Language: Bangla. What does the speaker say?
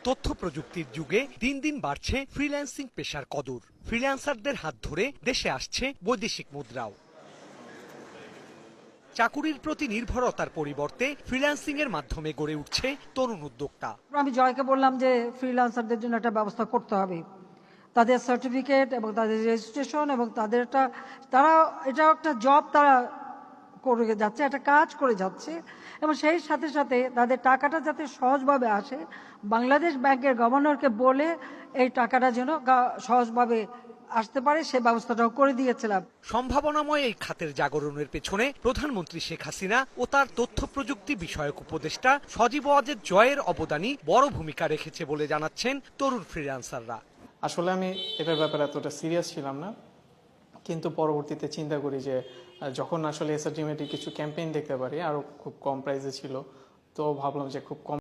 তথ্য প্রযুক্তির যুগে দিন দিন বাড়ছে ফ্রিল্যান্সিং পেশার কদর। ফ্রিল্যান্সারদের হাত ধরে দেশে আসছে বৈদেশিক মুদ্রাও। চাকুরির প্রতি নির্ভরতার পরিবর্তে ফ্রিল্যান্সিং এর মাধ্যমে গড়ে উঠছে তরুণ উদ্যোক্তা। আমি জয়কে বললাম যে ফ্রিল্যান্সারদের জন্য একটা ব্যবস্থা করতে হবে, তাদের সার্টিফিকেট এবং তাদের রেজিস্ট্রেশন এবং তারা এটা একটা জব তারা করে যাচ্ছে, একটা কাজ করে যাচ্ছে এবং সেই সাথে সাথে তাদের টাকাটা যাতে সহজভাবে আসে, বাংলাদেশ ব্যাংকের গভর্নরকে বলে এই টাকাটা যেন সহজভাবে আসতে পারে সে ব্যবস্থাটাও করে দিয়েছিলাম। সম্ভাবনাময় এই খাতের জাগরণের পেছনে প্রধানমন্ত্রী শেখ হাসিনা ও তার তথ্য প্রযুক্তি বিষয়ক উপদেষ্টা সজীব ওয়াজেদ জয়ের অবদানই বড় ভূমিকা রেখেছে বলে জানাচ্ছেন তরুণ ফ্রিল্যান্সাররা। আসলে আমি এটার ব্যাপারে এতটা সিরিয়াস ছিলাম না, কিন্তু পরবর্তীতে চিন্তা করি যে যখন আসলে এসআরটিএমএটি কিছু ক্যাম্পেইন দেখতে পারি, আরও খুব কম প্রাইসে ছিল, তো ভাবলাম যে খুব কম